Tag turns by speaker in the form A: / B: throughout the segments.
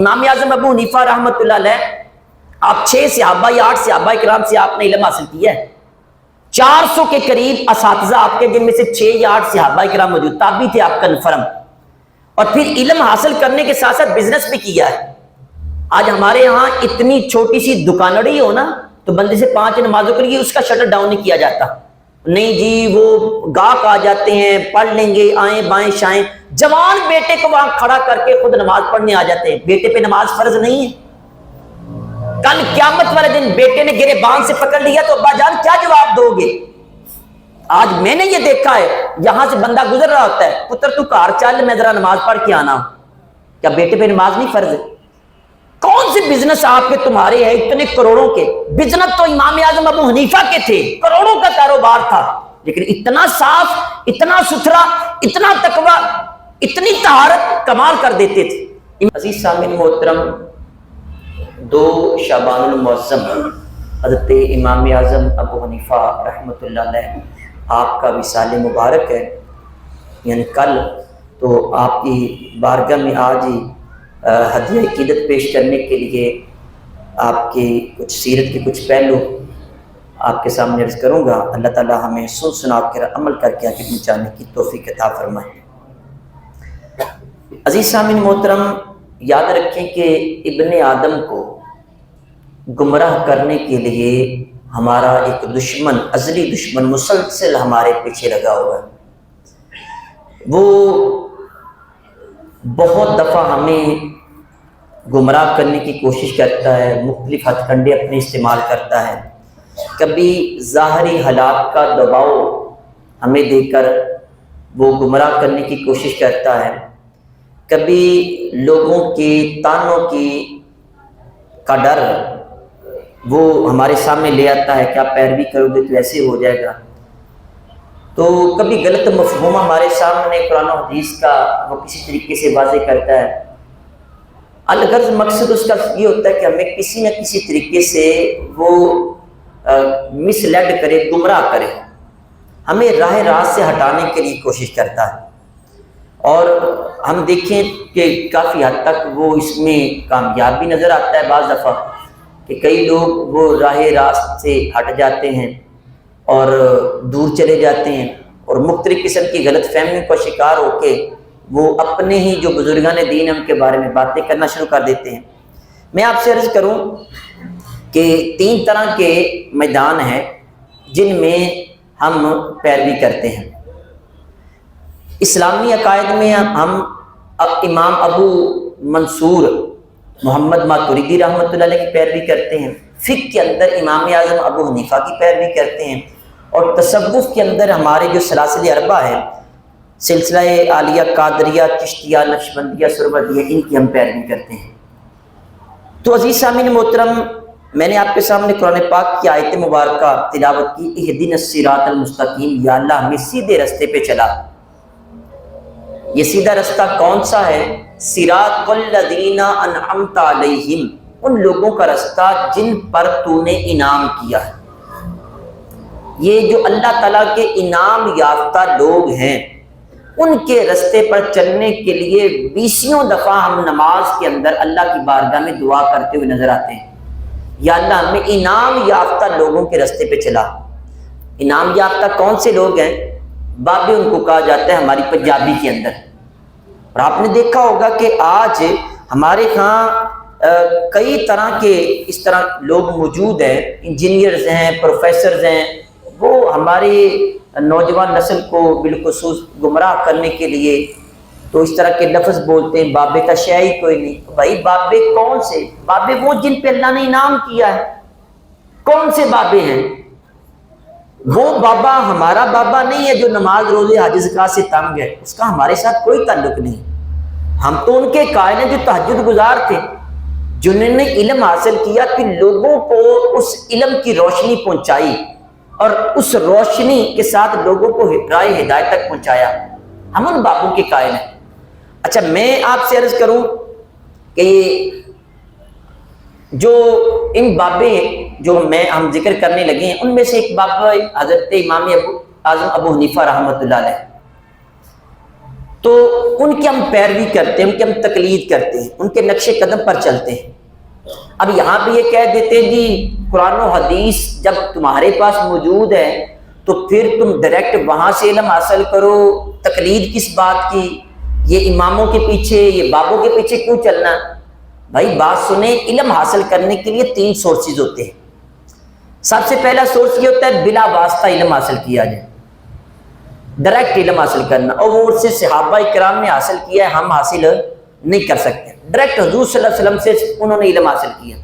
A: امام اعظم ابو حنیفہ رحمۃ اللہ علیہ، آپ 6 صحابہ یا 8 صحابہ کرام سے آپ نے علم حاصل کیا ہے. 400 کے قریب اساتذہ آپ کے، جن میں سے 6 یا 8 صحابہ کرام موجود، تابعی تھے آپ کنفرم، اور پھر علم حاصل کرنے کے ساتھ ساتھ بزنس بھی کیا ہے. آج ہمارے ہاں اتنی چھوٹی سی دکانڑی ہو نا تو بندے سے 5 نمازوں کے لیے اس کا شٹر ڈاؤن نہیں کیا جاتا. نہیں جی، وہ گاہک آ جاتے ہیں، پڑھ لیں گے، آئیں بائیں شائیں. جوان بیٹے کو وہاں کھڑا کر کے خود نماز پڑھنے آ جاتے ہیں. بیٹے پہ نماز فرض نہیں ہے. کل قیامت والے دن بیٹے نے گرے بان سے پکڑ لیا تو ابا جان کیا جواب دو گے؟ آج میں نے یہ دیکھا ہے، یہاں سے بندہ گزر رہا ہوتا ہے، پتر تو کار چل، میں ذرا نماز پڑھ کے آنا. کیا بیٹے پہ نماز نہیں فرض ہے؟ کون سے بزنس آپ کے تمہارے ہیں اتنے کروڑوں کے؟ بزنس تو امام اعظم ابو حنیفہ کے تھے، کروڑوں کا کاروبار تھا، لیکن اتنا صاف، اتنا ستھرا، اتنا تقوی، اتنی طہارت کمال کر دیتے تھے. عزیز سامعین محترم، 2 شعبان المعظم حضرت امام اعظم ابو حنیفہ رحمۃ اللہ علیہ آپ کا وصال مبارک ہے، یعنی کل. تو آپ کی بارگاہ میں آج ہی ہدیہ عقیدت پیش کرنے کے لیے آپ کی کچھ سیرت کے کچھ پہلو آپ کے سامنے عرض کروں گا. اللہ تعالی ہمیں سن سنا کر عمل کر کے آگے پہنچانے کی توفیق عطا فرمائے. عزیز سامعین محترم، یاد رکھیں کہ ابن آدم کو گمراہ کرنے کے لیے ہمارا ایک دشمن، ازلی دشمن مسلسل ہمارے پیچھے لگا ہوا ہے. وہ بہت دفعہ ہمیں گمراہ کرنے کی کوشش کرتا ہے، مختلف ہتھ کنڈے اپنے استعمال کرتا ہے. کبھی ظاہری حالات کا دباؤ ہمیں دے کر وہ گمراہ کرنے کی کوشش کرتا ہے، کبھی لوگوں کے طعنوں کا ڈر وہ ہمارے سامنے لے آتا ہے کہ آپ پیروی کرو گے تو ایسے ہو جائے گا. تو کبھی غلط مفہوم ہمارے سامنے قرآن و حدیث کا وہ کسی طریقے سے واضح کرتا ہے. الغرض مقصد اس کا یہ ہوتا ہے کہ ہمیں کسی نہ کسی طریقے سے وہ مس لیڈ کرے، گمراہ کرے، ہمیں راہ راست سے ہٹانے کے لیے کوشش کرتا ہے. اور ہم دیکھیں کہ کافی حد تک وہ اس میں کامیاب بھی نظر آتا ہے. بعض دفعہ کہ کئی لوگ وہ راہ راست سے ہٹ جاتے ہیں اور دور چلے جاتے ہیں، اور مختلف قسم کی غلط فہمیوں کا شکار ہو کے وہ اپنے ہی جو بزرگان دین ہیں ان کے بارے میں باتیں کرنا شروع کر دیتے ہیں. میں آپ سے عرض کروں کہ 3 طرح کے میدان ہیں جن میں ہم پیروی کرتے ہیں. اسلامی عقائد میں ہم امام ابو منصور محمد ماتریدی رحمۃ اللہ علیہ کی پیروی کرتے ہیں. فقہ کے اندر امام اعظم ابو حنیفہ کی پیروی کرتے ہیں. اور تصوف کے اندر ہمارے جو سلاسل اربع ہیں، سلسلہ عالیہ، قادریہ، چشتیہ، نقشبندیہ، سہروردیہ، ان کی ہم پیروی کرتے ہیں. تو عزیز سامعین محترم، میں نے آپ کے سامنے قرآن پاک کی آیت مبارکہ تلاوت کی، اہدنا الصراط المستقیم، یا اللہ ہمیں سیدھے رستے پہ چلا. یہ سیدھا رستہ کون سا ہے؟ صراط الذین انعمت علیہم، ان لوگوں کا رستہ جن پر تو نے انعام کیا ہے. یہ جو اللہ تعالیٰ کے انعام یافتہ لوگ ہیں، ان کے رستے پر چلنے کے لیے 20 دفعہ ہم نماز کے اندر اللہ کی بارگاہ میں دعا کرتے ہوئے نظر آتے ہیں. یا اللہ ہمیں انعام یافتہ لوگوں کے رستے پہ چلا. انعام یافتہ کون سے لوگ ہیں؟ بابے ان کو کہا جاتا ہے ہماری پنجابی کے اندر. اور آپ نے دیکھا ہوگا کہ آج ہمارے ہاں کئی طرح کے اس طرح لوگ موجود ہیں، انجینئرز ہیں، پروفیسرز ہیں، وہ ہماری نوجوان نسل کو بالخصوص گمراہ کرنے کے لیے تو اس طرح کے لفظ بولتے ہیں، بابے کا شے ہی کوئی نہیں. بھائی بابے کون سے؟ بابے وہ جن پہ اللہ نے انعام کیا ہے. کون سے بابے ہیں؟ وہ بابا ہمارا بابا نہیں ہے جو نماز روزے حج زکات سے تنگ ہے، اس کا ہمارے ساتھ کوئی تعلق نہیں. ہم تو ان کے قائل ہیں جو تہجد گزار تھے، جنہوں نے علم حاصل کیا کہ لوگوں کو اس علم کی روشنی پہنچائی اور اس روشنی کے ساتھ لوگوں کو راہ ہدایت تک پہنچایا. ہم ان بابوں کے قائل ہیں. اچھا، میں آپ سے عرض کروں کہ جو ان بابے جو ہم ذکر کرنے لگے ہیں، ان میں سے ایک بابا حضرت امام اعظم ابو حنیفہ رحمۃ اللہ علیہ. تو ان کی ہم پیروی کرتے ہیں، ان کی ہم تقلید کرتے ہیں، ان کے نقش قدم پر چلتے ہیں۔ اب یہاں پہ یہ کہہ دیتے ہیں جی قرآن و حدیث جب تمہارے پاس موجود ہے تو پھر تم ڈائریکٹ وہاں سے علم حاصل کرو، تقلید کس بات کی، یہ اماموں کے پیچھے، یہ بابوں کے پیچھے کیوں چلنا؟ بھائی بات سنیں، علم حاصل کرنے کے لیے 3 سورسز ہوتے ہیں۔ سب سے پہلا سورس یہ ہوتا ہے بلا واسطہ علم حاصل کیا جائے، ڈائریکٹ علم حاصل کرنا، اور وہ سے صحابہ کرام نے حاصل کیا ہے، ہم حاصل نہیں کر سکتے، ڈائریکٹ حضور صلی اللہ علیہ وسلم سے انہوں نے علم حاصل کیا۔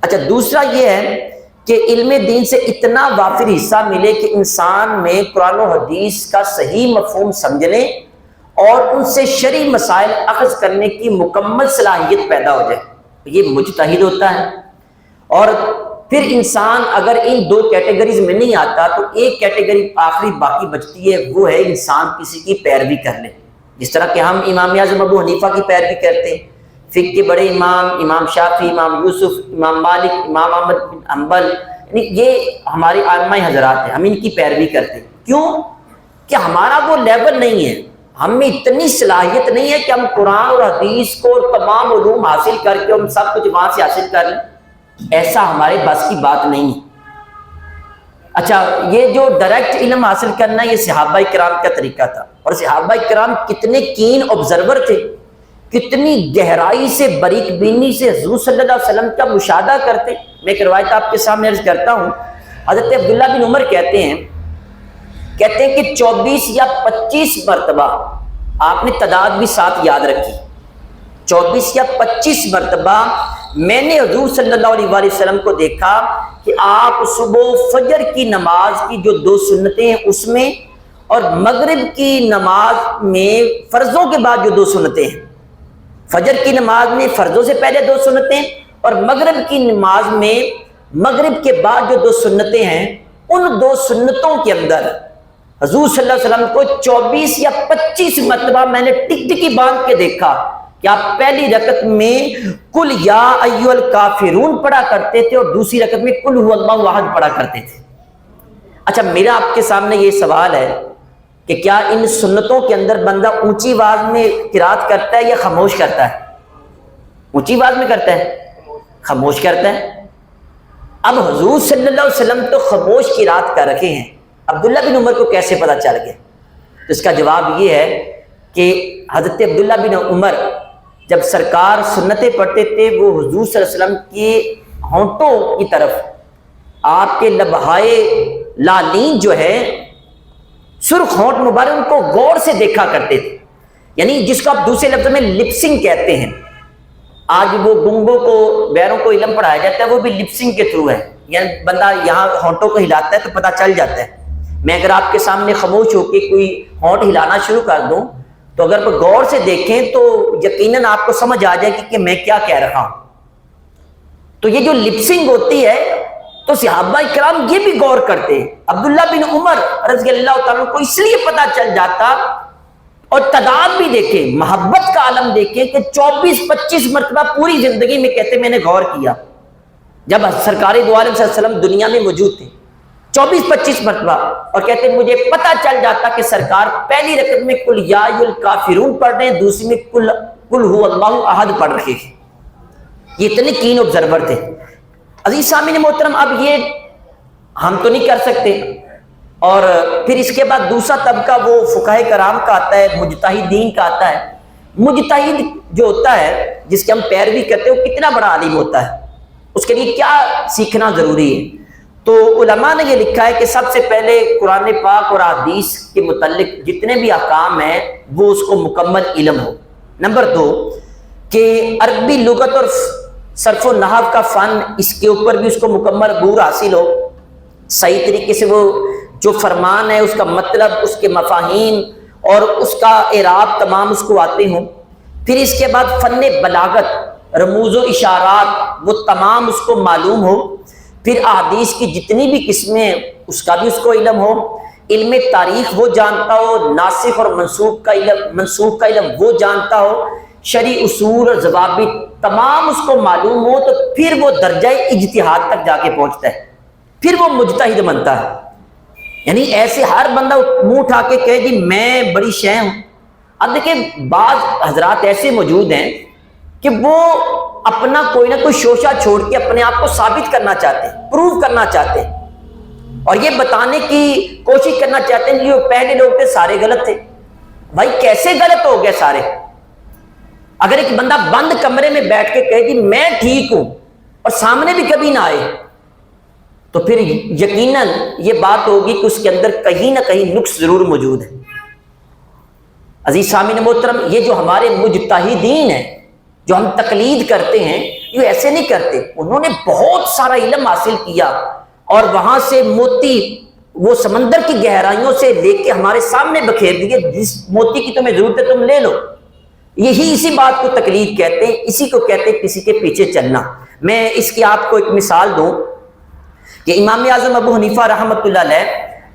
A: اچھا دوسرا یہ ہے کہ علم دین سے اتنا وافر حصہ ملے کہ انسان میں قرآن و حدیث کا صحیح مفہوم سمجھنے اور ان سے شرعی مسائل اخذ کرنے کی مکمل صلاحیت پیدا ہو جائے، یہ مجتہد ہوتا ہے۔ اور پھر انسان اگر ان 2 کیٹیگریز میں نہیں آتا تو ایک کیٹیگری آخری باقی بچتی ہے، وہ ہے انسان کسی کی پیروی کر لے، جس طرح کہ ہم امام اعظم ابو حنیفہ کی پیروی کرتے ہیں، فقہ کے بڑے امام، امام شافعی، امام یوسف، امام مالک، امام احمد بن حنبل، یعنی یہ ہمارے ائمہ حضرات ہیں، ہم ان کی پیروی کرتے ہیں۔ کیوں کہ ہمارا وہ لیول نہیں ہے، ہم میں اتنی صلاحیت نہیں ہے کہ ہم قرآن اور حدیث کو اور تمام علوم حاصل کر کے ہم سب کچھ وہاں سے حاصل کر لیں، ایسا ہمارے بس کی بات نہیں ہے۔ اچھا یہ جو ڈائریکٹ علم حاصل کرنا یہ صحابہ کرام کا طریقہ تھا، اور صحابہ کرام کتنے کین آبزرور تھے، کتنی گہرائی سے باریک بینی سے حضور صلی اللہ علیہ وسلم کا مشاہدہ کرتے۔ میں ایک روایت آپ کے سامنے عرض کرتا ہوں، حضرت عبداللہ بن عمر کہتے ہیں کہ 24 یا 25 مرتبہ، آپ نے تعداد بھی ساتھ یاد رکھی، 24 یا 25 مرتبہ میں نے حضور صلی اللہ علیہ وسلم کو دیکھا کہ آپ صبح فجر کی نماز کی جو 2 سنتیں ہیں اس میں، اور مغرب کی نماز میں فرضوں کے بعد جو 2 سنتیں ہیں، فجر کی نماز میں فرضوں سے پہلے 2 سنتیں، اور مغرب کی نماز میں مغرب کے بعد جو 2 سنتیں ہیں، ان 2 سنتوں کے اندر حضور صلی اللہ علیہ وسلم کو 24 یا 25 مرتبہ میں نے ٹک ٹکی باندھ کے دیکھا کہ آپ پہلی رکعت میں قل یا ایھا الکافرون پڑھا کرتے تھے اور دوسری رکعت میں قل ھو اللہ احد پڑھا کرتے تھے۔ اچھا میرا آپ کے سامنے یہ سوال ہے کہ کیا ان سنتوں کے اندر بندہ اونچی آواز میں قرات کرتا ہے یا خاموش کرتا ہے؟ اونچی آواز میں کرتا ہے، خاموش کرتا ہے؟ اب حضور صلی اللہ علیہ وسلم تو خاموش قرات کر رکھے ہیں، عبداللہ بن عمر کو کیسے پتہ چل گیا؟ تو اس کا جواب یہ ہے کہ حضرت عبداللہ بن عمر جب سرکار سنتیں پڑھتے تھے، وہ حضور صلی اللہ علیہ وسلم کے ہونٹوں کی طرف آپ کے لبہائے لالین جو ہے سرخ ہونٹ مبارک، ان کو غور سے دیکھا کرتے تھے، یعنی جس کو آپ دوسرے لفظ میں لپسنگ کہتے ہیں۔ آج وہ گنگوں کو بیروں کو علم پڑھایا جاتا ہے، وہ بھی لپسنگ کے تھرو ہے، یعنی بندہ یہاں ہونٹوں کو ہلاتا ہے تو پتہ چل جاتا ہے۔ میں اگر آپ کے سامنے خاموش ہو کے کوئی ہونٹ ہلانا شروع کر دوں تو اگر وہ غور سے دیکھیں تو یقیناً آپ کو سمجھ آ جائے گی کہ میں کیا کہہ رہا ہوں۔ تو یہ جو لپسنگ ہوتی ہے تو صحابہ کرام یہ بھی غور کرتے ہیں۔ عبداللہ بن عمر رضی اللہ تعالیٰ کو اس لیے پتہ چل جاتا، اور تعداد بھی دیکھیں، محبت کا عالم دیکھیں کہ 24-25 مرتبہ پوری زندگی میں کہتے میں نے غور کیا جب سرکار دو عالم صلی اللہ علیہ وسلم دنیا میں موجود تھے، 24-25 مرتبہ، اور کہتے مجھے پتہ چل جاتا کہ سرکار پہلی رکعت میں قل یا ایھا الکافرون پڑھ رہے ہیں، دوسری میں قل ھو اللہ احد پڑھ رہے ہیں۔ یہ اتنے کین آبزرور تھے۔ عزیز سامعین محترم، اب یہ ہم تو نہیں کر سکتے، اور پھر اس کے بعد دوسرا طبقہ وہ فقہاء کرام کا آتا ہے، مجتہدین کا آتا ہے۔ مجتہد جو ہوتا ہے جس کی ہم پیروی کرتے ہیں وہ کتنا بڑا عالم ہوتا ہے، اس کے لیے کیا سیکھنا ضروری ہے؟ تو علماء نے یہ لکھا ہے کہ سب سے پہلے قرآن پاک اور حدیث کے متعلق جتنے بھی احکام ہیں وہ اس کو مکمل علم ہو۔ نمبر 2 کہ عربی لغت اور صرف و نحو کا فن، اس کے اوپر بھی اس کو مکمل عبور حاصل ہو، صحیح طریقے سے وہ جو فرمان ہے اس کا مطلب، اس کے مفاہیم اور اس کا اعراب تمام اس کو آتے ہوں۔ پھر اس کے بعد فن بلاغت، رموز و اشارات وہ تمام اس کو معلوم ہو۔ پھر احادیث کی جتنی بھی قسمیں ہیں اس کا بھی اس کو علم ہو۔ علم تاریخ وہ جانتا ہو، ناسخ اور منسوخ کا علم وہ جانتا ہو، شرعی اصول اور ضوابط تمام اس کو معلوم ہو، تو پھر وہ درجہ اجتہاد تک جا کے پہنچتا ہے، پھر وہ مجتہد بنتا ہے۔ یعنی ایسے ہر بندہ منہ اٹھا کے کہے جی میں بڑی شے ہوں، اب دیکھیں بعض حضرات ایسے موجود ہیں کہ وہ اپنا کوئی نہ کوئی شوشہ چھوڑ کے اپنے آپ کو ثابت کرنا چاہتے ہیں، پروف کرنا چاہتے ہیں، اور یہ بتانے کی کوشش کرنا چاہتے ہیں کہ جو پہلے لوگ تھے سارے غلط تھے۔ بھائی کیسے غلط ہو گئے سارے؟ اگر ایک بندہ بند کمرے میں بیٹھ کے کہے کہ میں ٹھیک ہوں اور سامنے بھی کبھی نہ آئے، تو پھر یقیناً یہ بات ہوگی کہ اس کے اندر کہیں نہ کہیں نقص ضرور موجود ہے۔ عزیز سامعین محترم، یہ جو ہمارے مجتہدین ہیں، جو ہم تقلید کرتے ہیں، یہ ایسے نہیں کرتے۔ انہوں نے بہت سارا علم حاصل کیا اور وہاں سے موتی وہ سمندر کی گہرائیوں سے لے کے ہمارے سامنے بکھیر دیے، جس موتی کی تمہیں ضرورت ہے تم لے لو۔ یہی اسی بات کو تقلید کہتے ہیں، اسی کو کہتے ہیں کسی کے پیچھے چلنا۔ میں اس کی آپ کو ایک مثال دوں کہ امام اعظم ابو حنیفہ رحمۃ اللہ علیہ،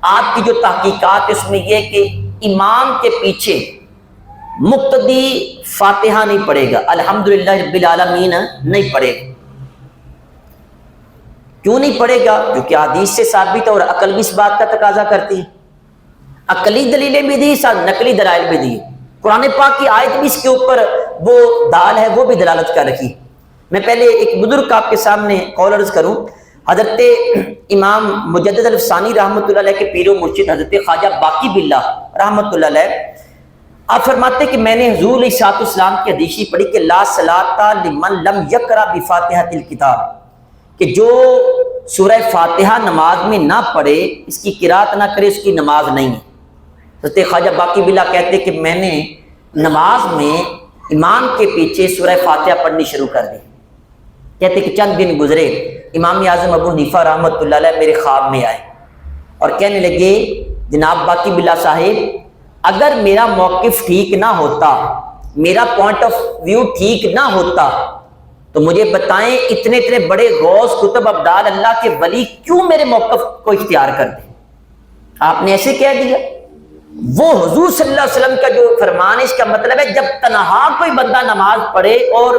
A: آپ کی جو تحقیقات اس میں یہ کہ امام کے پیچھے مقتدی فاتحہ نہیں پڑھے گا، الحمدللہ رب العالمین نہیں پڑھے گا۔ کیوں نہیں پڑھے گا؟ کیونکہ حدیث سے ثابت ہے اور عقل بھی اس بات کا تقاضا کرتی ہے۔ عقلی دلیلیں بھی دی، ساتھ نقلی دلائل بھی دی۔ قرآن پاک کی آیت بھی اس کے اوپر وہ دال ہے، وہ بھی دلالت کر رکھی۔ میں پہلے ایک بزرگ آپ کے سامنے قول عرض کروں، حضرت امام مجدد الفسانی رحمۃ اللہ علیہ کے پیر و مرشد حضرت خواجہ باقی باللہ رحمۃ اللہ علیہ، آپ فرماتے کہ میں نے حضور علیہ الصلوۃ والسلام کی حدیث پڑھی کہ لا صلاۃ لمن لم یقرأ بفاتحۃ الکتاب، کہ جو سورہ فاتحہ نماز میں نہ پڑھے، اس کی قرات نہ کرے، اس کی نماز نہیں ہے۔ حضرت خواجہ باقی باللہ کہتے کہ میں نے نماز میں امام کے پیچھے سورہ فاتحہ پڑھنی شروع کر دی۔ کہتے کہ چند دن گزرے، امام اعظم ابو حنیفہ رحمۃ اللہ علیہ میرے خواب میں آئے اور کہنے لگے جناب باقی باللہ صاحب، اگر میرا موقف ٹھیک نہ ہوتا، میرا پوائنٹ آف ویو ٹھیک نہ ہوتا، تو مجھے بتائیں اتنے اتنے بڑے غوث قطب ابدال اللہ کے ولی کیوں میرے موقف کو اختیار کر دیں؟ آپ نے ایسے کہہ دیا۔ وہ حضور صلی اللہ علیہ وسلم کا جو فرمان ہے، اس کا مطلب ہے جب تنہا کوئی بندہ نماز پڑھے اور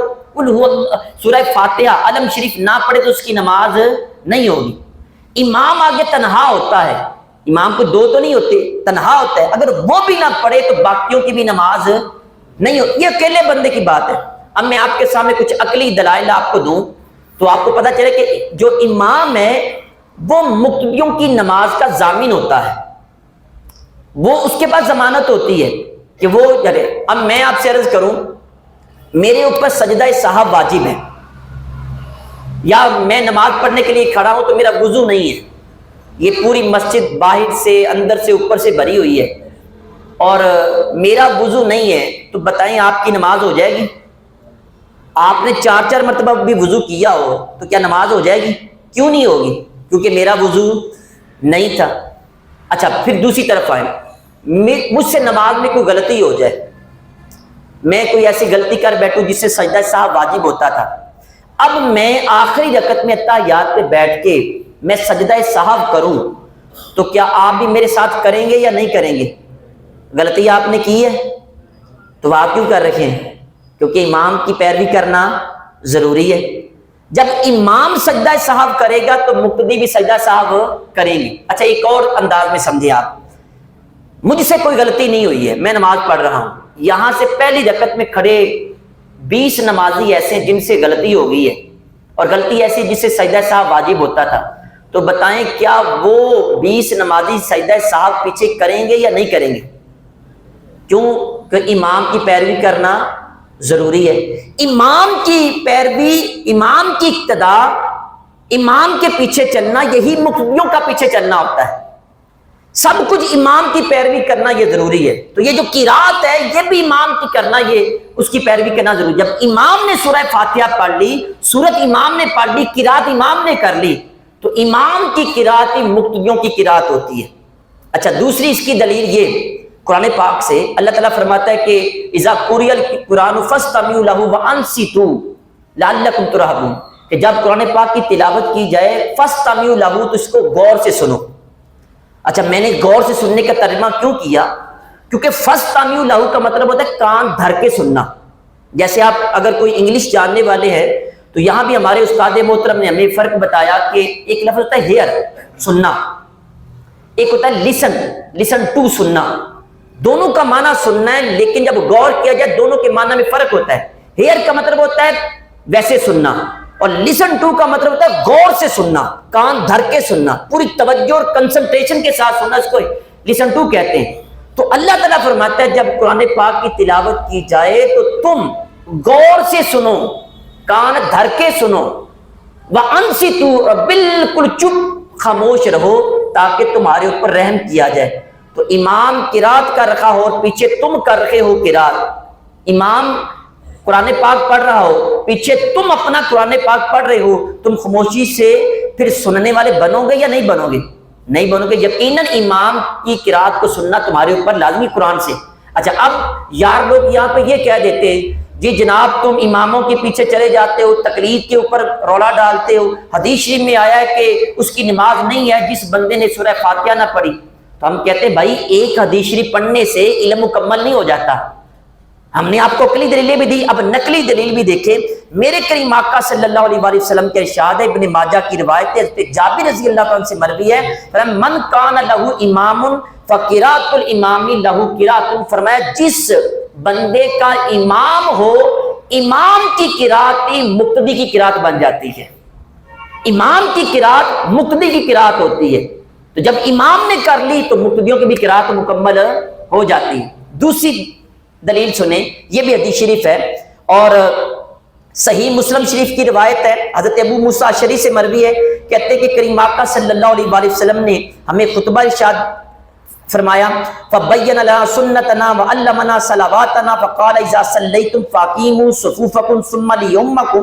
A: سورہ فاتحہ علم شریف نہ پڑھے تو اس کی نماز نہیں ہوگی۔ امام آگے تنہا ہوتا ہے، امام کو دو تو نہیں ہوتے، تنہا ہوتا ہے، اگر وہ بھی نہ پڑھے تو باقیوں کی بھی نماز نہیں ہوتی۔ یہ اکیلے بندے کی بات ہے۔ اب میں آپ کے سامنے کچھ عقلی دلائل آپ کو دوں تو آپ کو پتہ چلے کہ جو امام ہے وہ مقتدیوں کی نماز کا ضامن ہوتا ہے، وہ اس کے پاس ضمانت ہوتی ہے کہ وہ کرے۔ اب میں آپ سے عرض کروں، میرے اوپر سجدہ سہو واجب ہے، یا میں نماز پڑھنے کے لیے کھڑا ہوں تو میرا وضو نہیں ہے، یہ پوری مسجد باہر سے اندر سے اوپر سے بھری ہوئی ہے اور میرا وضو نہیں ہے، تو بتائیں آپ کی نماز ہو جائے گی؟ آپ نے 4 مرتبہ بھی وضو کیا ہو تو کیا نماز ہو جائے گی؟ کیوں نہیں ہوگی؟ کیونکہ میرا وضو نہیں تھا۔ اچھا پھر دوسری طرف آئیں، مجھ سے نماز میں کوئی غلطی ہو جائے، میں کوئی ایسی غلطی کر بیٹھوں جس سے سجدہ سہو واجب ہوتا تھا، اب میں آخری رکعت میں اتحیات پہ بیٹھ کے میں سجدہ سہو کروں تو کیا آپ بھی میرے ساتھ کریں گے یا نہیں کریں گے؟ غلطی آپ نے کی ہے تو آپ کیوں کر رکھے ہیں؟ کیونکہ امام کی پیروی کرنا ضروری ہے۔ جب امام سجدہ سہو کرے گا تو مقتدی بھی سجدہ سہو کریں گے۔ اچھا ایک اور انداز میں سمجھے آپ، مجھ سے کوئی غلطی نہیں ہوئی ہے، میں نماز پڑھ رہا ہوں، یہاں سے پہلی رکعت میں کھڑے 20 نمازی ایسے ہیں جن سے غلطی ہو گئی ہے، اور غلطی ایسی جس سے سجدہ سہو واجب ہوتا تھا، تو بتائیں کیا وہ 20 نمازی سجدہ سہو پیچھے کریں گے یا نہیں کریں گے؟ کیوں کہ امام کی پیروی کرنا ضروری ہے۔ امام کی پیروی، امام کی اقتدا، امام کے پیچھے چلنا، یہی مقتدیوں کا پیچھے چلنا ہوتا ہے۔ سب کچھ امام کی پیروی کرنا یہ ضروری ہے۔ تو یہ جو قرات ہے یہ بھی امام کی کرنا، یہ اس کی پیروی کرنا ضروری۔ جب امام نے سورہ فاتحہ پڑھ لی، سورت امام نے پڑھ لی، قرات امام نے کر لی، تو امام کی قرات ہی مقتدیوں کی قرات ہوتی ہے۔ اچھا دوسری اس کی دلیل یہ قرآن پاک سے اللہ تعالیٰ فرماتا ہے کہ اذا قرئ القرآن فاستمعوا له وانصتوا لعلکم ترحمون، کہ جب قرآن پاک کی تلاوت کی جائے فاستمعوا له تو اس کو غور سے سنو۔ اچھا میں نے غور سے سننے کا ترجمہ کیوں کیا؟ کیونکہ فاستمعوا له کا مطلب ہوتا ہے کان دھر کے سننا۔ جیسے آپ اگر کوئی انگلش جاننے والے ہیں تو یہاں بھی ہمارے استاد محترم نے ہمیں فرق بتایا کہ ایک لفظ ہوتا ہے ہیئر، سننا، ایک ہوتا ہے لسن ٹو، سننا۔ دونوں کا معنی سننا ہے، لیکن جب غور کیا جائے دونوں کے معنی میں فرق ہوتا ہے۔ ہیئر کا مطلب ہوتا ہے ویسے سننا، اور لسن ٹو کا مطلب ہوتا ہے غور سے سننا، کان دھر کے سننا، پوری توجہ اور کنسنٹریشن کے ساتھ سننا، اس کو لسن ٹو کہتے ہیں۔ تو اللہ تعالیٰ فرماتا ہے جب قرآن پاک کی تلاوت کی جائے تو تم غور سے سنو، کان دھر کے سنو، وَأَنصِتُوا، اور بالکل چپ خاموش رہو تاکہ تمہارے اوپر رحم کیا جائے۔ تو امام قرات کر رکھا ہو اور پیچھے تم کر رہے ہو قرات، امام قرآن پاک پڑھ رہا ہو، پیچھے تم اپنا قرآن پاک پڑھ رہے ہو، تم خاموشی سے پھر سننے والے بنو گے یا نہیں بنو گے؟ نہیں بنو گے۔ یقیناً امام کی قرات کو سننا تمہارے اوپر لازمی قرآن سے۔ اچھا، اب یار لوگ یہاں پہ یہ کہہ دیتے ہیں جی جناب تم اماموں کے پیچھے چلے جاتے ہو، تقلید کے اوپر رولا ڈالتے ہو، حدیث شریف میں آیا ہے کہ اس کی نماز نہیں ہے جس بندے نے سورہ فاتحہ نہ پڑھی۔ تو ہم کہتے ہیں بھائی ایک حدیث شریف پڑھنے سے علم مکمل نہیں ہو جاتا۔ ہم نے آپ کو عقلی دلیلیں بھی دی، اب نقلی دلیل بھی دیکھیں۔ میرے کریم آقا صلی اللہ علیہ وآلہ وسلم کے ارشاد ہے، ابن ماجہ کی روایت ہے، حضرت جابر رضی اللہ عنہ سے مروی ہے، من کان لہ امام فقراۃ الامام لہ قراۃ، فرمایا جس بندے کا امام ہو، امام کی قرات ہی مقتدی کی قرات بن جاتی ہے۔ امام کی قرات مقتدی کی قرات ہوتی ہے، تو جب امام نے کر لی تو مقتدیوں کی بھی قرات مکمل ہو جاتی ہے۔ دوسری دلیل سنیں، یہ بھی حدیث شریف ہے اور صحیح مسلم شریف کی روایت ہے، حضرت ابو موسیٰ اشعری سے مروی ہے، کہتے ہیں کہ کریم آقا صلی اللہ علیہ وآلہ وسلم نے ہمیں خطبہ ارشاد فرمایا، فَبَيَّنَ لَنَا سُنَّتَنَا وَعَلَّمَنَا صَلَوَاتَنَا فَقَالَ إِذَا صَلَّيْتُمْ فَأَقِيمُوا صُفُوفَكُمْ ثُمَّ لِيُؤَمَّكُمْ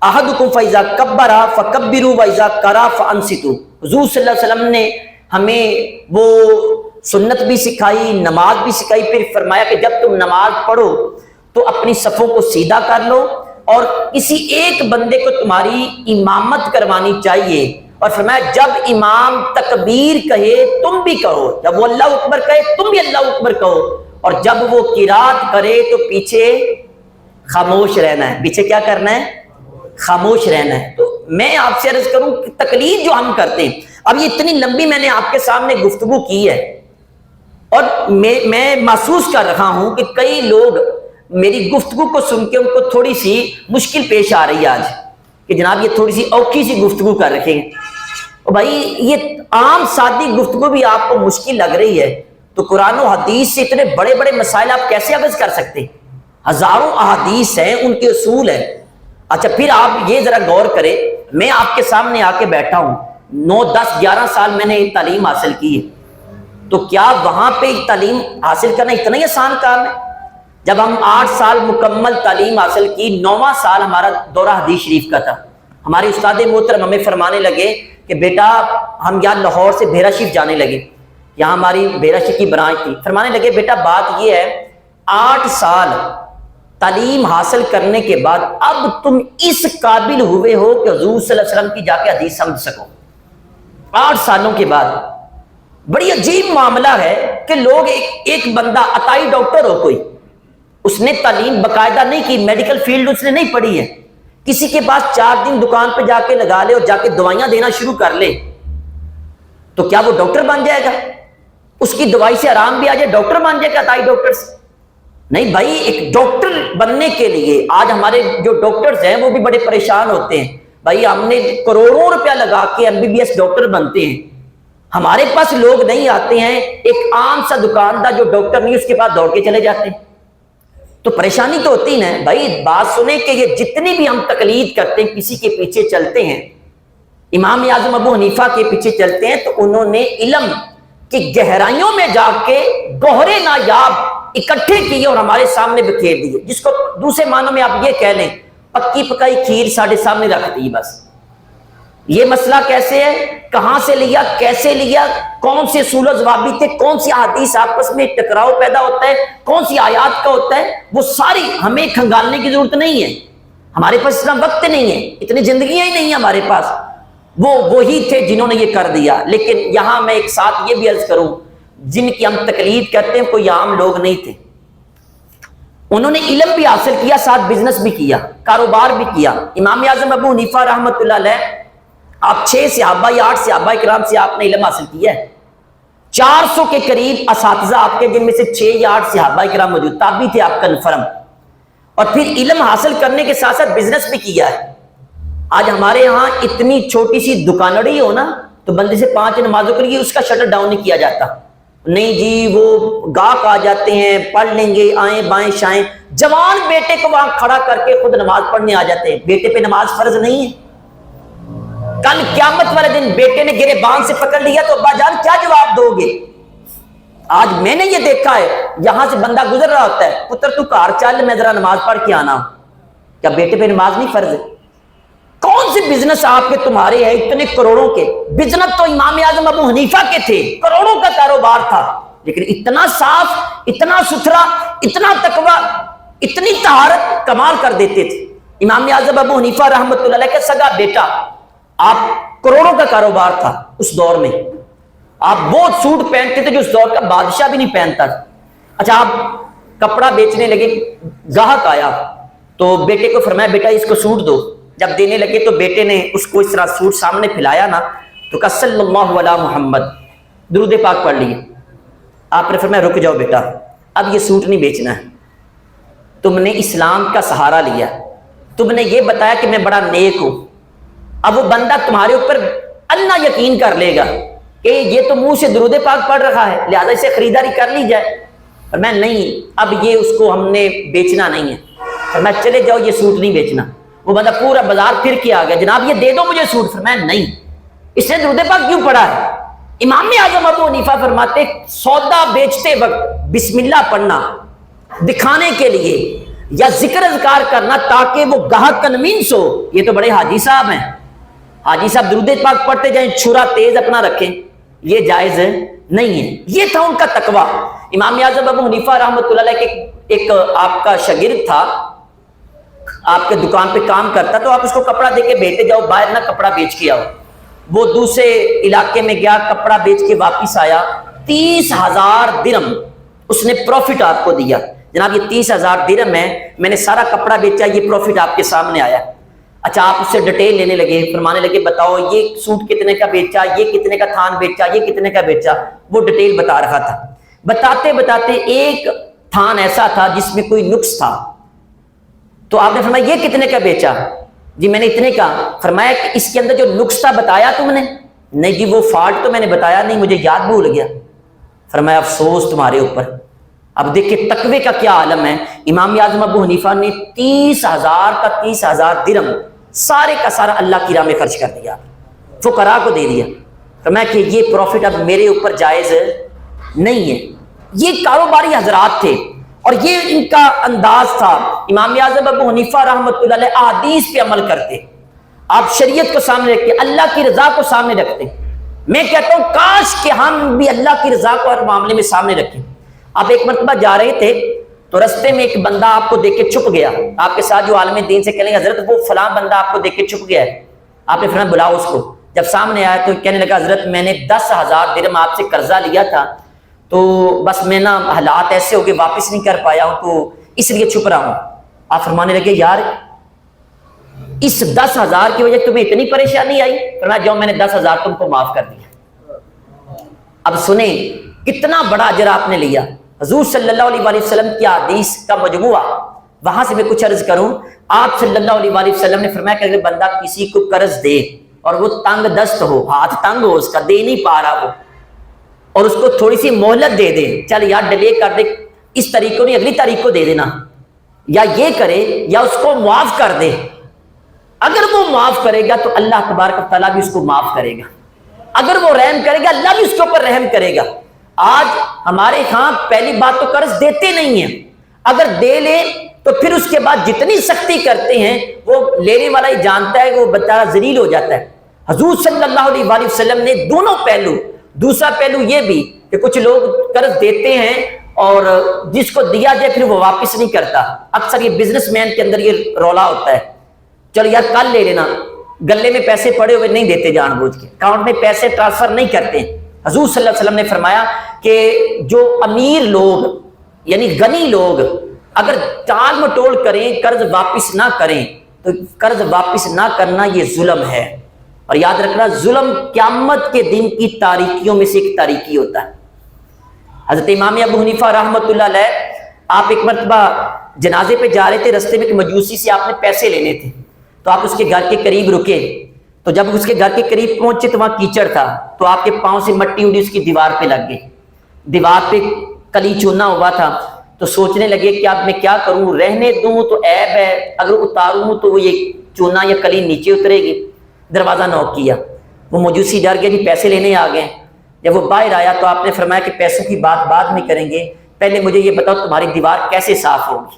A: أَحَدُكُمْ فَإِذَا كَبَّرَ فَكَبِّرُوا وَإِذَا قَرَأَ فَأَنصِتُوا۔ حضور صلی اللہ علیہ وسلم نے ہمیں وہ سنت بھی سکھائی، نماز بھی سکھائی، پھر فرمایا کہ جب تم نماز پڑھو تو اپنی صفوں کو سیدھا کر لو، اور کسی ایک بندے کو تمہاری امامت کروانی چاہیے، اور فرمایا جب امام تکبیر کہے تم بھی کہو، جب وہ اللہ اکبر کہے تم بھی اللہ اکبر کہو، اور جب وہ قرات کرے تو پیچھے خاموش رہنا ہے۔ پیچھے کیا کرنا ہے؟ خاموش رہنا ہے۔ تو میں آپ سے عرض کروں کہ تقلید جو ہم کرتے ہیں، اب یہ اتنی لمبی میں نے آپ کے سامنے گفتگو کی ہے، اور میں محسوس کر رہا ہوں کہ کئی لوگ میری گفتگو کو سن کے ان کو تھوڑی سی مشکل پیش آ رہی ہے آج، کہ جناب یہ تھوڑی سی اوکھی سی گفتگو کر رکھے ہیں۔ بھائی یہ عام سادی گفتگو بھی آپ کو مشکل لگ رہی ہے تو قرآن و حدیث سے اتنے بڑے بڑے مسائل آپ کیسے اخذ کر سکتے ہیں؟ ہزاروں احادیث ہیں، ان کے اصول ہیں۔ اچھا پھر آپ یہ ذرا غور کریں، میں آپ کے سامنے آ کے بیٹھا ہوں، 9 10 11 سال میں نے تعلیم حاصل کی ہے، تو کیا وہاں پہ تعلیم حاصل کرنا اتنا ہی آسان کام ہے؟ جب ہم 8 سال مکمل تعلیم حاصل کی، 9واں سال ہمارا دورہ حدیث شریف کا تھا، ہمارے استاد محترم ہمیں فرمانے لگے کہ بیٹا ہم یہاں لاہور سے بھیرا شریف جانے لگے، یہاں ہماری بھیرا شریف کی برانچ تھی، فرمانے لگے بیٹا بات یہ ہے 8 سال تعلیم حاصل کرنے کے بعد اب تم اس قابل ہوئے ہو کہ حضور صلی اللہ علیہ وسلم کی جا کے حدیث سمجھ سکو۔ 8 سالوں کے بعد بڑی عجیب معاملہ ہے کہ لوگ ایک بندہ عطائی ڈاکٹر ہو، کوئی اس نے تعلیم باقاعدہ نہیں کی، میڈیکل فیلڈ اس نے نہیں پڑھی ہے، کسی کے پاس 4 دن دکان پہ جا کے لگا لے اور جا کے دوائیاں دینا شروع کر لے، تو کیا وہ ڈاکٹر بن جائے گا؟ اس کی دوائی سے آرام بھی آ جائے ڈاکٹر بن جائے گا عطائی ڈاکٹر سے؟ نہیں بھائی، ایک ڈاکٹر بننے کے لیے آج ہمارے جو ڈاکٹرز ہیں وہ بھی بڑے پریشان ہوتے ہیں، بھائی ہم نے کروڑوں روپیہ لگا کے MBBS ڈاکٹر بنتے ہیں، ہمارے پاس لوگ نہیں آتے ہیں، ایک عام سا دکاندار جو ڈاکٹر نہیں اس کے پاس دوڑ کے چلے جاتے ہیں، تو پریشانی تو ہوتی نا بھائی۔ بات سنیں کہ یہ جتنی بھی ہم تقلید کرتے ہیں، کسی کے پیچھے چلتے ہیں، امام اعظم ابو حنیفہ کے پیچھے چلتے ہیں، تو انہوں نے علم کی گہرائیوں میں جا کے گوہرے نایاب اکٹھے کیے اور ہمارے سامنے بکھیر دیے، جس کو دوسرے معنوں میں آپ یہ کہہ لیں پکی پکائی کھیر ساڑھے سامنے رکھ دی بس۔ یہ مسئلہ کیسے ہے، کہاں سے لیا، کیسے لیا، کون سے اصول و ضوابط تھے، کون سی احادیث آپس میں ٹکراؤ پیدا ہوتا ہے، کون سی آیات کا ہوتا ہے، وہ ساری ہمیں کھنگالنے کی ضرورت نہیں ہے، ہمارے پاس اتنا وقت نہیں ہے، اتنی زندگیاں ہی نہیں ہیں ہمارے پاس، وہی تھے جنہوں نے یہ کر دیا۔ لیکن یہاں میں ایک ساتھ یہ بھی عرض کروں، جن کی ہم تقلید کرتے ہیں کوئی عام لوگ نہیں تھے، انہوں نے علم بھی حاصل کیا، ساتھ بزنس بھی کیا، کاروبار بھی کیا۔ امام اعظم ابو حنیفہ رحمۃ اللہ علیہ، آپ 6 صحابہ یا 8 صحابہ کرام سے آپ نے علم حاصل کیا ہے، 400 کے قریب اساتذہ آپ کے، جن میں سے 6 یا 8 صحابہ کرام موجود، تابعی تھے آپ کنفرم، اور پھر علم حاصل کرنے کے ساتھ ساتھ بزنس بھی کیا ہے۔ آج ہمارے ہاں اتنی چھوٹی سی دکانڑی ہو نا تو بندے سے 5 نمازوں کے لیے اس کا شٹر ڈاؤن نہیں کیا جاتا، نہیں جی وہ گاہک آ جاتے ہیں، پڑھ لیں گے، آئیں بائیں شائیں، جوان بیٹے کو وہاں کھڑا کر کے خود نماز پڑھنے آ جاتے ہیں۔ بیٹے پہ نماز فرض نہیں ہے؟ کل قیامت والے دن بیٹے نے گرے بان سے پکڑ لیا تو ابا جان کیا جواب دو گے؟ آج میں نے یہ دیکھا ہے، یہاں سے بندہ گزر رہا ہوتا ہے، پتر تو کار چل، میں ذرا نماز پڑھ کے آنا۔ کیا بیٹے پہ نماز نہیں فرض ہے؟ کون سے بزنس آپ کے تمہارے ہیں اتنے کروڑوں کے؟ بزنس تو امام اعظم ابو حنیفہ کے تھے، کروڑوں کا کاروبار تھا، لیکن اتنا صاف، اتنا ستھرا، اتنا تقوی، اتنی طہارت کمال کر دیتے تھے۔ امام اعظم ابو حنیفہ رحمۃ اللہ علیہ کا سگا بیٹا، آپ کروڑوں کا کاروبار تھا اس دور میں، آپ وہ سوٹ پہنتے تھے جو اس دور کا بادشاہ بھی نہیں پہنتا تھا۔ اچھا آپ کپڑا بیچنے لگے، گاہک آیا تو بیٹے کو فرمایا بیٹا اس کو سوٹ دو، جب دینے لگے تو بیٹے نے اس کو اس طرح سوٹ سامنے پھیلایا نا تو کہا صلی اللہ علی محمد، درود پاک پڑھ لیے۔ آپ نے فرمایا رک جاؤ بیٹا، اب یہ سوٹ نہیں بیچنا ہے، تم نے اسلام کا سہارا لیا، تم نے یہ بتایا کہ میں بڑا نیک ہوں، اب وہ بندہ تمہارے اوپر اللہ یقین کر لے گا کہ یہ تو منہ سے درود پاک پڑھ رہا ہے، لہذا اسے خریداری کر لی جائے۔ اور میں نہیں، اب یہ اس کو ہم نے بیچنا نہیں ہے، اور میں چلے جاؤ یہ سوٹ نہیں بیچنا۔ وہ بندہ پورا بازار پھر کے آ گیا، جناب یہ دے دو مجھے سوٹ۔ فرمایا نہیں، اس نے درود پاک کیوں پڑھا ہے؟ امام اعظم ابو حنیفہ فرماتے سودا بیچتے وقت بسم اللہ پڑھنا دکھانے کے لیے یا ذکر اذکار کرنا تاکہ وہ گاہک کنوینس ہو، یہ تو بڑے حاجی صاحب ہیں، حاجی صاحب درود پاک پڑھتے جائیں، چھرا تیز اپنا رکھیں، یہ جائز نہیں ہے۔ یہ تھا ان کا تقوی۔ امام اعظم ابو حنیفہ رحمۃ اللہ علیہ کے ایک آپ کا شاگرد تھا، آپ کے دکان پہ کام کرتا، تو آپ اس کو کپڑا دے کے بھیجتے جاؤ باہر نہ کپڑا بیچ کے آؤ۔ وہ دوسرے علاقے میں گیا، کپڑا بیچ کے واپس آیا، 30,000 درہم اس نے پروفٹ آپ کو دیا۔ جناب یہ 30,000 درہم ہے، میں نے سارا کپڑا بیچا، یہ پروفٹ آپ کے سامنے آیا۔ اچھا آپ اس سے ڈیٹیل لینے لگے، فرمانے لگے بتاؤ یہ سوٹ کتنے کا بیچا، یہ کتنے کا تھان بیچا، یہ کتنے کا بیچا۔ وہ ڈیٹیل بتا رہا تھا، بتاتے بتاتے ایک تھان ایسا تھا جس میں کوئی نقص تھا، تو آپ نے فرمایا یہ کتنے کا بیچا؟ جی میں نے اتنے کا۔ فرمایا کہ اس کے اندر جو نقص تھا بتایا تم نے؟ نہیں جی وہ فالٹ تو میں نے بتایا نہیں، مجھے یاد بھول گیا۔ فرمایا افسوس تمہارے اوپر۔ اب دیکھیں تقوی کا کیا عالم ہے۔ امام اعظم ابو حنیفہ نے 30,000 کا 30,000 درہم سارے کا سارا اللہ کی راہ میں خرچ کر دیا، فقراء کو دے دیا۔ فرمایا کہ یہ پروفٹ اب میرے اوپر جائز نہیں ہے۔ یہ کاروباری حضرات تھے اور یہ ان کا انداز تھا۔ امام اعظم ابو حنیفہ رحمۃ اللہ علیہ احادیث پہ عمل کرتے، آپ شریعت کو سامنے رکھتے، اللہ کی رضا کو سامنے رکھتے۔ میں کہتا ہوں کاش کہ ہم بھی اللہ کی رضا کو ہر معاملے میں سامنے رکھیں۔ آپ ایک مرتبہ جا رہے تھے تو رستے میں ایک بندہ آپ کو دیکھ کے چھپ گیا، آپ کے ساتھ جو عالم دین سے کہنے لگا حضرت وہ فلاں بندہ آپ کو دیکھ کے چھپ گیا ہے۔ آپ نے فرمایا بلاؤ اس کو۔ جب سامنے آیا تو کہنے لگا حضرت میں نے 10,000 درہم آپ سے قرضہ لیا تھا، تو بس میں نا حالات ایسے ہو گئے واپس نہیں کر پایا ہوں تو اس لیے چھپ رہا ہوں۔ آپ فرمانے لگے یار اس 10,000 کی وجہ تمہیں اتنی پریشانی آئی؟ فرمایا جاؤ میں نے 10,000 تم کو معاف کر دیا۔ اب سنیں کتنا بڑا اجر آپ نے لیا۔ حضور صلی اللہ علیہ وآلہ وسلم کی حدیث کا مجموعہ، وہاں سے میں کچھ عرض کروں۔ آپ صلی اللہ علیہ وآلہ وسلم نے فرمایا کہ اگر بندہ کسی کو قرض دے اور وہ تنگ دست ہو، ہاتھ تنگ ہو، اس کا دے نہیں پا رہا وہ، اور اس کو تھوڑی سی مہلت دے دے، چل یار ڈیلے کر دے، اس طریقے نہیں اگلی تاریخ کو دے دینا، یا یہ کرے یا اس کو معاف کر دے، اگر وہ معاف کرے گا تو اللہ تبارک و تعالیٰ بھی اس کو معاف کرے گا، اگر وہ رحم کرے گا اللہ بھی اس کے اوپر رحم کرے گا۔ آج ہمارے ہاں پہلی بات تو قرض دیتے نہیں ہیں، اگر دے لیں تو پھر اس کے بعد جتنی سختی کرتے ہیں وہ لینے والا ہی جانتا ہے کہ وہ بیچارہ ذلیل ہو جاتا ہے۔ حضور صلی اللہ علیہ وآلہ وسلم نے دونوں پہلو، دوسرا پہلو یہ بھی کہ کچھ لوگ قرض دیتے ہیں اور جس کو دیا جائے پھر وہ واپس نہیں کرتا۔ اکثر یہ بزنس مین کے اندر یہ رولا ہوتا ہے، چلو یار کل لے لینا، گلے میں پیسے پڑے ہوئے نہیں دیتے، جان بوجھ کے اکاؤنٹ میں پیسے ٹرانسفر نہیں کرتے۔ حضور صلی اللہ علیہ وسلم نے فرمایا کہ جو امیر لوگ یعنی غنی لوگ اگر ٹال مٹول کریں، قرض واپس نہ کریں، تو قرض واپس نہ کرنا یہ ظلم ہے۔ اور یاد رکھنا ظلم قیامت کے دن کی تاریکیوں میں سے ایک تاریکی ہوتا ہے۔ حضرت امام ابو حنیفہ رحمۃ اللہ علیہ آپ ایک مرتبہ جنازے پہ جا رہے تھے، رستے میں ایک مجوسی سے آپ نے پیسے لینے تھے، تو آپ اس کے گھر کے قریب رکے، تو جب اس کے گھر کے قریب پہنچے تو وہاں کیچڑ تھا، تو آپ کے پاؤں سے مٹی اڑی اس کی دیوار پہ لگ گئی، دیوار پہ کلی چونا ہوا تھا، تو سوچنے لگے کہ اب میں کیا کروں، رہنے دوں تو عیب ہے، اگر اتاروں تو یہ چونا یا کلی نیچے اترے گی۔ دروازہ نوک کیا، وہ مجوسی ڈر گیا، جی پیسے لینے آ گئے۔ جب وہ باہر آیا تو آپ نے فرمایا کہ پیسوں کی بات بعد میں کریں گے، پہلے مجھے یہ بتاؤ تمہاری دیوار کیسے صاف ہوگی،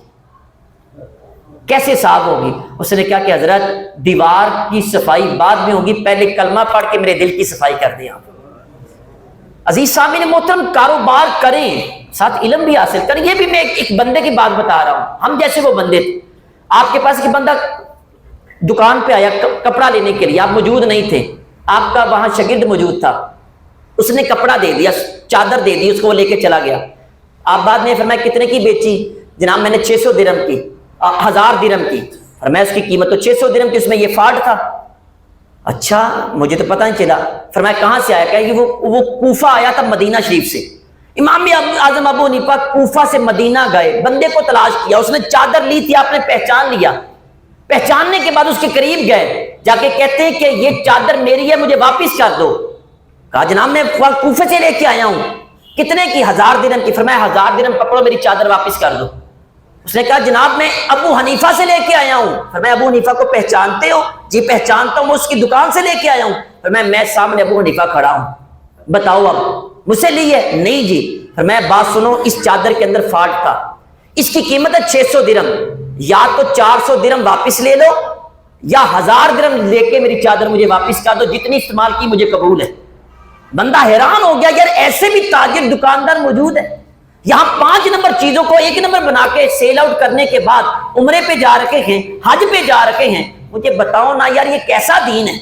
A: کیسے صاف ہوگی؟ اس نے کہا کہ حضرت دیوار کی صفائی بعد میں ہوگی، پہلے کلمہ پڑھ کے میرے دل کی صفائی کر دیں آپ۔ عزیز سامعین محترم، کاروبار کریں ساتھ علم بھی حاصل کریں۔ یہ بھی میں ایک بندے کی بات بتا رہا ہوں، ہم جیسے وہ بندے تھے، آپ کے پاس ایک بندہ دکان پہ آیا کپڑا لینے کے لیے، آپ موجود نہیں تھے، آپ کا وہاں شاگرد موجود تھا، اس نے کپڑا دے دیا، چادر دے دی، اس کو وہ لے کے چلا گیا۔ آپ بعد میں فرمایا کتنے کی بیچی؟ جناب میں نے 600 درہم کی، 1000 درہم کی۔ فرمایا اس کی قیمت تو 600 درہم کی، اس میں یہ فاٹ تھا۔ اچھا مجھے تو پتہ نہیں چلا۔ فرمایا کہاں سے آیا؟ کہ وہ کوفہ آیا تھا مدینہ شریف سے۔ امام اعظم ابو حنیفہ کوفہ سے مدینہ گئے، بندے کو تلاش کیا، اس نے چادر لی تھی، آپ نے پہچان لیا، پہچاننے کے بعد اس کے قریب گئے، جا کے کہتے ہیں کہ یہ چادر میری ہے، مجھے واپس کر دو۔ کہا جناب میں کوفے سے لے کے آیا ہوں۔ کتنے کی؟ 1000 درہم کی۔ فرمایا 1000 درہم پکڑو، میری چادر واپس کر دو۔ اس نے کہا جناب میں ابو حنیفہ سے لے کے آیا ہوں۔ فرمایا ابو حنیفہ کو پہچانتے ہو؟ جی پہچانتا ہوں، میں اس کی دکان سے لے کے آیا ہوں۔ فرمایا میں سامنے ابو حنیفہ کھڑا ہوں، بتاؤ اب مجھ سے لی ہے؟ نہیں جی۔ فرمایا بات سنو، اس چادر کے اندر فالٹ تھا، اس کی قیمت ہے 600 درہم، یا تو 400 درہم واپس لے لو یا 1000 درہم لے کے میری چادر مجھے واپس کر دو، جتنی استعمال کی مجھے قبول ہے۔ بندہ حیران ہو گیا، یار ایسے بھی تاجر دکاندار موجود ہے، یہاں 5 نمبر چیزوں کو 1 نمبر بنا کے سیل آؤٹ کرنے کے بعد عمرے پہ جا رکھے ہیں، حج پہ جا رکھے ہیں۔ مجھے بتاؤ نا یار یہ کیسا دین ہے؟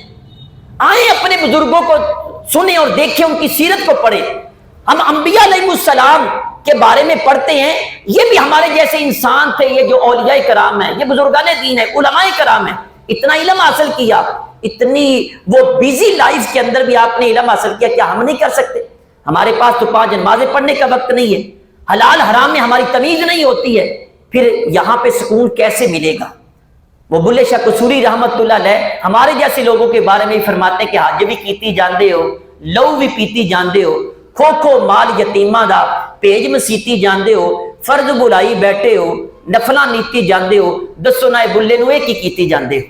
A: آئیں اپنے بزرگوں کو سنیں اور دیکھیں، ان کی سیرت کو پڑھیں۔ ہم انبیاء علیہ السلام کے بارے میں پڑھتے ہیں، یہ بھی ہمارے جیسے انسان تھے، یہ جو اولیاء کرام ہیں، یہ بزرگان دین ہیں، علماء کرام ہیں، اتنا علم حاصل کیا، اتنی وہ بیزی لائف کے اندر بھی آپ نے علم حاصل کیا، کیا ہم نہیں کر سکتے؟ ہمارے پاس تو 5 نمازیں پڑھنے کا وقت نہیں ہے، حلال حرام میں ہماری تمیز نہیں ہوتی ہے، پھر یہاں پہ سکون کیسے ملے گا؟ وہ بلے شاہ قصوری رحمت اللہ علیہ ہمارے جیسے لوگوں کے بارے میں فرماتے ہیں کہ حج بھی کیتی جاندے ہو، لو بھی پیتی جاندے ہو، کھو کھو مال یتیماں دا پیج مسیتی جاندے ہو، فرض بلائی بیٹھے ہو، نفلاں نیتی جاندے ہو، دسو نائے بلے نو ایک ہی کیتی جاندے ہو۔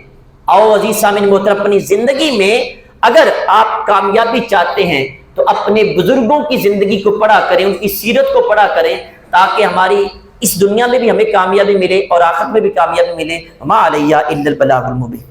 A: آؤ عزیز سامعین محترم، اپنی زندگی میں اگر آپ کامیابی چاہتے ہیں تو اپنے بزرگوں کی زندگی کو پڑھا کریں، ان کی سیرت کو پڑھا کریں، تاکہ ہماری اس دنیا میں بھی ہمیں کامیابی ملے اور آخرت میں بھی کامیابی ملے۔ ما علیہ الا البلاغ المبین۔